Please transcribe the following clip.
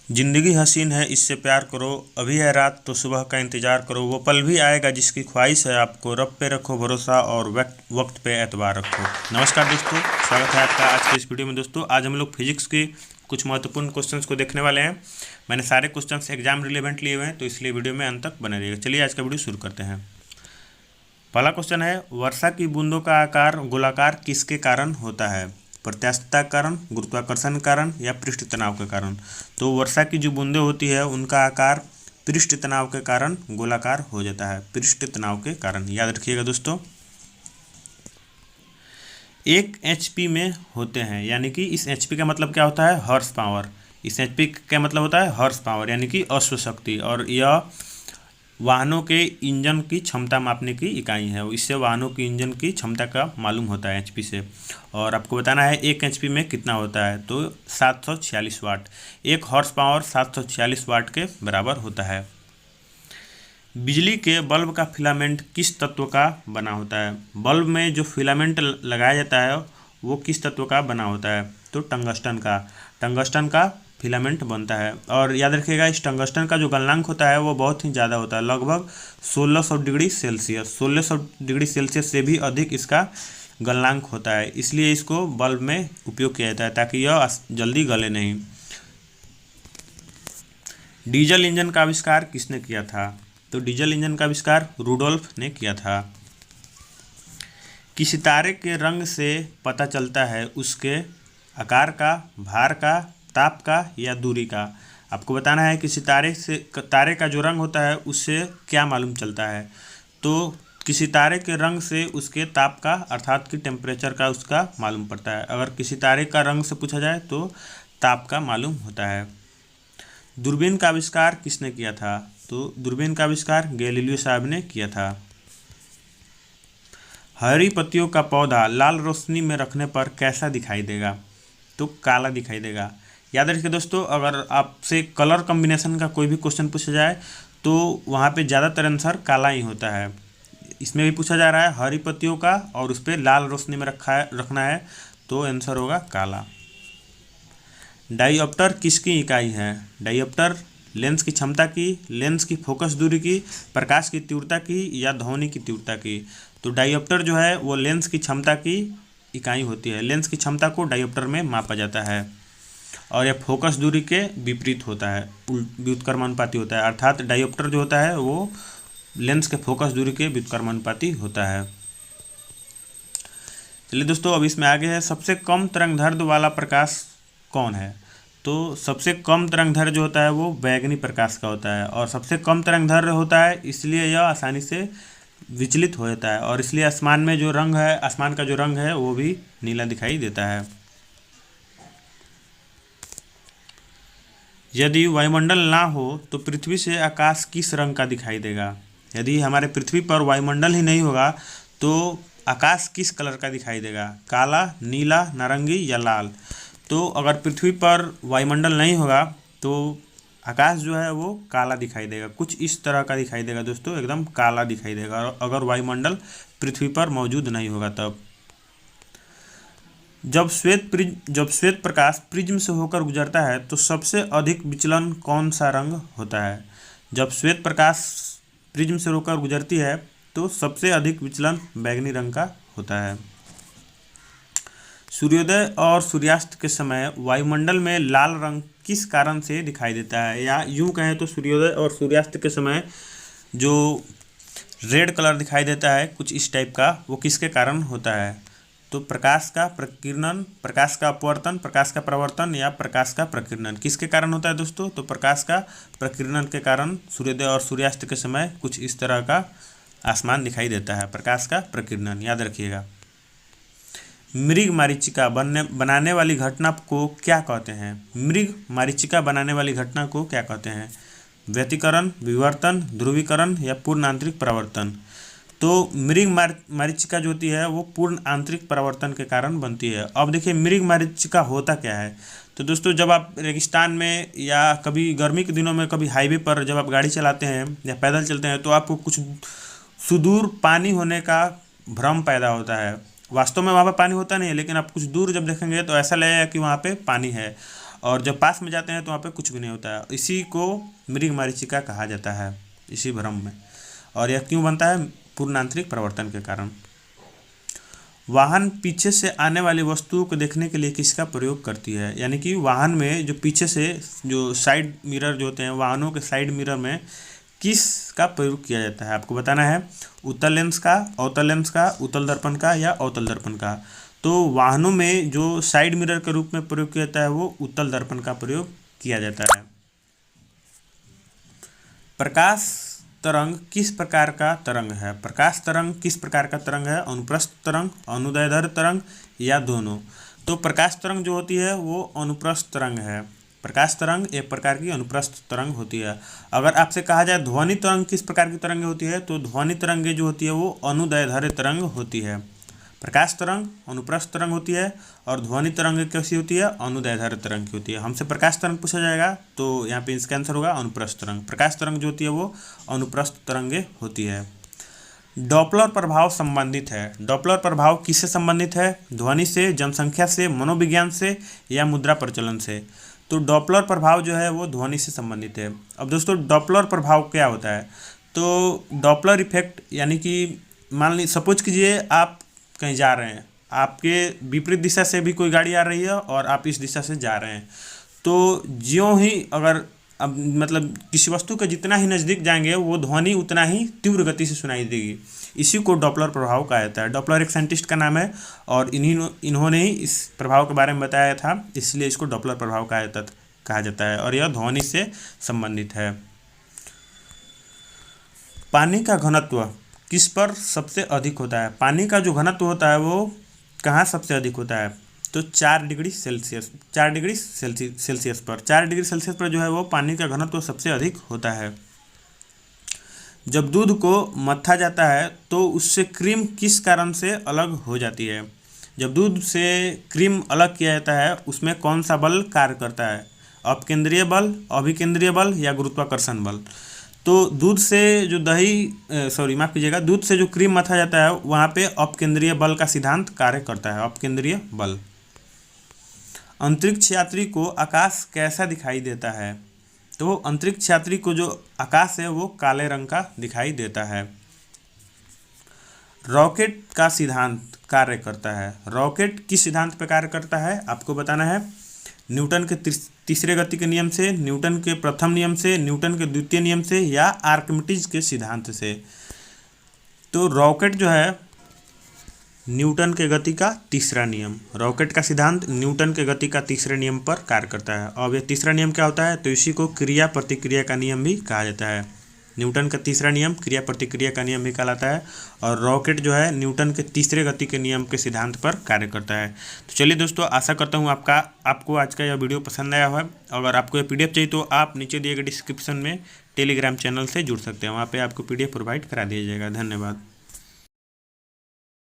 जिंदगी हसीन है इससे प्यार करो, अभी है रात तो सुबह का इंतजार करो, वो पल भी आएगा जिसकी ख्वाहिश है आपको, रब पे रखो भरोसा और वक्त वक्त पे एतबार रखो। नमस्कार दोस्तों, स्वागत है आपका आज के इस वीडियो में। दोस्तों आज हम लोग फिजिक्स के कुछ महत्वपूर्ण क्वेश्चंस को देखने वाले हैं। मैंने सारे क्वेश्चंस एग्जाम रिलेवेंट लिए हुए हैं, तो इसलिए वीडियो में अंत तक बने रहिएगा। चलिए आज का वीडियो शुरू करते हैं। पहला क्वेश्चन है, वर्षा की बूंदों का आकार गोलाकार किसके कारण होता है? प्रत्यास्थता के कारण, गुरुत्वाकर्षण के कारण या पृष्ठ तनाव के कारण? तो वर्षा की जो बूंदें होती है उनका आकार पृष्ठ तनाव के कारण गोलाकार हो जाता है, पृष्ठ तनाव के कारण। याद रखिएगा दोस्तों। 1 HP में होते हैं, यानी कि इस HP का मतलब क्या होता है? Horse power. इस HP का मतलब होता है हॉर्स पावर, यानी कि अश्व शक्ति। और यह वाहनों के इंजन की क्षमता मापने की इकाई है। इससे वाहनों की इंजन की क्षमता का मालूम होता है HP से। और आपको बताना है 1 HP में कितना होता है, तो 746 वाट। 1 हॉर्स पावर 746 वाट के बराबर होता है। बिजली के बल्ब का फिलामेंट किस तत्व का बना होता है? बल्ब में जो फिलामेंट लगाया जाता है वो किस तत्व का बना होता है? तो टंगस्टन का। टंगस्टन का फिलामेंट बनता है। और याद रखिएगा, इस टंगस्टन का जो गलनांक होता है वो बहुत ही ज़्यादा होता है, लगभग 1600 डिग्री सेल्सियस। 1600 डिग्री सेल्सियस से भी अधिक इसका गलनांक होता है, इसलिए इसको बल्ब में उपयोग किया जाता है ताकि यह जल्दी गले नहीं। डीजल इंजन का आविष्कार किसने किया था? तो डीजल इंजन का आविष्कार रुडोल्फ ने किया था। किसी तारे के रंग से पता चलता है उसके आकार का, भार का, ताप का या दूरी का? आपको बताना है किसी तारे का जो रंग होता है उससे क्या मालूम चलता है? तो किसी तारे के रंग से उसके ताप का, अर्थात कि टेम्परेचर का उसका मालूम पड़ता है। अगर किसी तारे का रंग से पूछा जाए तो ताप का मालूम होता है। दूरबीन का आविष्कार किसने किया था? तो दूरबीन का आविष्कार गैलीलियो साहब ने किया था। हरी पत्तियों का पौधा लाल रोशनी में रखने पर कैसा दिखाई देगा? तो काला दिखाई देगा। याद रखिए दोस्तों, अगर आपसे कलर कॉम्बिनेशन का कोई भी क्वेश्चन पूछा जाए तो वहाँ पे ज़्यादातर आंसर काला ही होता है। इसमें भी पूछा जा रहा है हरी पत्तियों का और उस पर लाल रोशनी में रखना है, तो आंसर होगा काला। डाईऑप्टर किसकी इकाई है? डाईऑप्टर लेंस की क्षमता की, लेंस की फोकस दूरी की, प्रकाश की तीव्रता की या ध्वनि की तीव्रता की? तो डाईऑप्टर जो है वो लेंस की क्षमता की इकाई होती है। लेंस की क्षमता को डाईऑप्टर में मापा जाता है। और यह फोकस दूरी के विपरीत होता है, व्युत्क्रमानुपाती होता है। अर्थात डाईऑप्टर जो होता है वो लेंस के फोकस दूरी के व्युत्क्रमानुपाती होता है। चलिए दोस्तों, अब इसमें आगे है, सबसे कम तरंगदैर्ध्य वाला प्रकाश कौन है? तो सबसे कम तरंगदैर्ध्य जो होता है वो बैगनी प्रकाश का होता है। और सबसे कम तरंगदैर्ध्य होता है इसलिए यह आसानी से विचलित हो जाता है, और इसलिए आसमान में जो रंग है, आसमान का जो रंग है वो भी नीला दिखाई देता है। यदि वायुमंडल ना हो तो पृथ्वी से आकाश किस रंग का दिखाई देगा? यदि हमारे पृथ्वी पर वायुमंडल ही नहीं होगा तो आकाश किस कलर का दिखाई देगा? काला, नीला, नारंगी या लाल? तो अगर पृथ्वी पर वायुमंडल नहीं होगा तो आकाश जो है वो काला दिखाई देगा, कुछ इस तरह का दिखाई देगा दोस्तों, एकदम काला दिखाई देगा अगर वायुमंडल पृथ्वी पर मौजूद नहीं होगा तब। जब श्वेत प्रकाश प्रिज्म से होकर गुजरता है तो सबसे अधिक विचलन कौन सा रंग होता है? जब श्वेत प्रकाश प्रिज्म से होकर गुजरती है तो सबसे अधिक विचलन बैगनी रंग का होता है। सूर्योदय और सूर्यास्त के समय वायुमंडल में लाल रंग किस कारण से दिखाई देता है? या यूं कहें तो सूर्योदय और सूर्यास्त के समय जो रेड कलर दिखाई देता है कुछ इस टाइप का, वो किसके कारण होता है? तो प्रकाश का प्रकीर्णन, प्रकाश का अपवर्तन, प्रकाश का प्रवर्तन या प्रकाश का प्रकीर्णन किसके कारण होता है दोस्तों? तो प्रकाश का प्रकीर्णन के कारण सूर्योदय और सूर्यास्त के समय कुछ इस तरह का आसमान दिखाई देता है, प्रकाश का प्रकीर्णन। याद रखिएगा। मृग मारीचिका बनाने वाली घटना को क्या कहते हैं? मृग मारीचिका बनाने वाली घटना को क्या कहते हैं? व्यतिकरण, विवर्तन, ध्रुवीकरण या पूर्ण आंतरिक परावर्तन? तो मृग मारीचिका जो होती है वो पूर्ण आंतरिक परावर्तन के कारण बनती है। अब देखिए मृग मारीचिका होता क्या है। तो दोस्तों, जब आप रेगिस्तान में या कभी गर्मी के दिनों में कभी हाईवे पर जब आप गाड़ी चलाते हैं या पैदल चलते हैं तो आपको कुछ सुदूर पानी होने का भ्रम पैदा होता है। वास्तव में वहाँ पर पानी होता नहीं है, लेकिन आप कुछ दूर जब देखेंगे तो ऐसा लगेगा कि वहाँ पे पानी है। और जब पास में जाते हैं तो वहाँ पे कुछ भी नहीं होता है। इसी को मृगमरीचिका कहा जाता है, इसी भ्रम में। और यह क्यों बनता है? पूर्णांतरिक प्रवर्तन के कारण। वाहन पीछे से आने वाली वस्तुओं को देखने के लिए किसका प्रयोग करती है? यानी कि वाहन में जो पीछे से जो साइड मिरर जो होते हैं, वाहनों के साइड मिरर में किस का प्रयोग किया जाता है? आपको बताना है उत्तल लेंस का, अवतल लेंस का, उत्तल दर्पण का या अवतल दर्पण का। तो वाहनों में जो साइड मिरर के रूप में प्रयोग किया जाता है वो उत्तल दर्पण का प्रयोग किया जाता है। प्रकाश तरंग किस प्रकार का तरंग है? प्रकाश तरंग किस प्रकार का तरंग है? अनुप्रस्थ तरंग, अनुदैर्ध्य तरंग या दोनों? तो प्रकाश तरंग जो होती है वो अनुप्रस्थ तरंग है। प्रकाश तरंग एक प्रकार की अनुप्रस्थ तरंग होती है। अगर आपसे कहा जाए ध्वनि तरंग किस प्रकार की तरंग होती है, तो ध्वनि तरंगे जो होती है वो अनुदैर्ध्य तरंग होती है। प्रकाश तरंग अनुप्रस्थ तरंग होती है और ध्वनि तरंग कैसी होती है? अनुदैर्ध्य तरंग की होती है। हमसे प्रकाश तरंग पूछा जाएगा तो यहाँ पे इसका आंसर होगा अनुप्रस्थ तरंग। प्रकाश तरंग जो होती है वो अनुप्रस्थ तरंगे होती है। डॉपलर प्रभाव संबंधित है। डॉपलर प्रभाव किससे संबंधित है? ध्वनि से, जनसंख्या से, मनोविज्ञान से या मुद्रा प्रचलन से? तो डॉपलर प्रभाव जो है वो ध्वनि से संबंधित है। अब दोस्तों डॉपलर प्रभाव क्या होता है? तो डॉपलर इफेक्ट यानी कि मान ली सपोज कीजिए आप कहीं जा रहे हैं, आपके विपरीत दिशा से भी कोई गाड़ी आ रही है और आप इस दिशा से जा रहे हैं, तो ज्यों ही अगर अब मतलब किसी वस्तु के जितना ही नज़दीक जाएंगे वो ध्वनि उतना ही तीव्र गति से सुनाई देगी। इसी को डॉपलर प्रभाव कहा जाता है। डॉपलर एक साइंटिस्ट का नाम है और इन्होंने ही इस प्रभाव के बारे में बताया था, इसलिए इसको डॉपलर प्रभाव कहा जाता है और यह ध्वनि से संबंधित है। पानी का घनत्व किस पर सबसे अधिक होता है? पानी का जो घनत्व होता है वो कहाँ सबसे अधिक होता है? तो 4 डिग्री सेल्सियस पर। 4 डिग्री सेल्सियस पर जो है वो पानी का घनत्व सबसे अधिक होता है। जब दूध को मथा जाता है तो उससे क्रीम किस कारण से अलग हो जाती है? जब दूध से क्रीम अलग किया जाता है उसमें कौन सा बल कार्य करता है? अपकेंद्रीय बल, अभिकेंद्रीय बल या गुरुत्वाकर्षण बल? तो दूध से जो दूध से जो क्रीम मथा जाता है वहाँ पे अपकेंद्रीय बल का सिद्धांत कार्य करता है, अपकेंद्रीय बल। अंतरिक्ष यात्री को आकाश कैसा दिखाई देता है? तो अंतरिक्ष यात्री को जो आकाश है वो काले रंग का दिखाई देता है। रॉकेट का सिद्धांत कार्य करता है। रॉकेट किस सिद्धांत पर कार्य करता है? आपको बताना है न्यूटन के तीसरे गति के नियम से, न्यूटन के प्रथम नियम से, न्यूटन के द्वितीय नियम से या आर्किमिडीज के सिद्धांत से। तो रॉकेट जो है न्यूटन के गति का तीसरा नियम, रॉकेट का सिद्धांत न्यूटन के गति का तीसरे नियम पर कार्य करता है। अब यह तीसरा नियम क्या होता है? तो इसी को क्रिया प्रतिक्रिया का नियम भी कहा जाता है। न्यूटन का तीसरा नियम क्रिया प्रतिक्रिया का नियम भी कहलाता है और रॉकेट जो है न्यूटन के तीसरे गति के नियम के सिद्धांत पर कार्य करता है। तो चलिए दोस्तों, आशा करता हूँ आपको आज का यह वीडियो पसंद आया होगा। अगर आपको ये PDF चाहिए तो आप नीचे दिए गए डिस्क्रिप्शन में टेलीग्राम चैनल से जुड़ सकते हैं, वहाँ पे आपको PDF प्रोवाइड करा दिया जाएगा। धन्यवाद।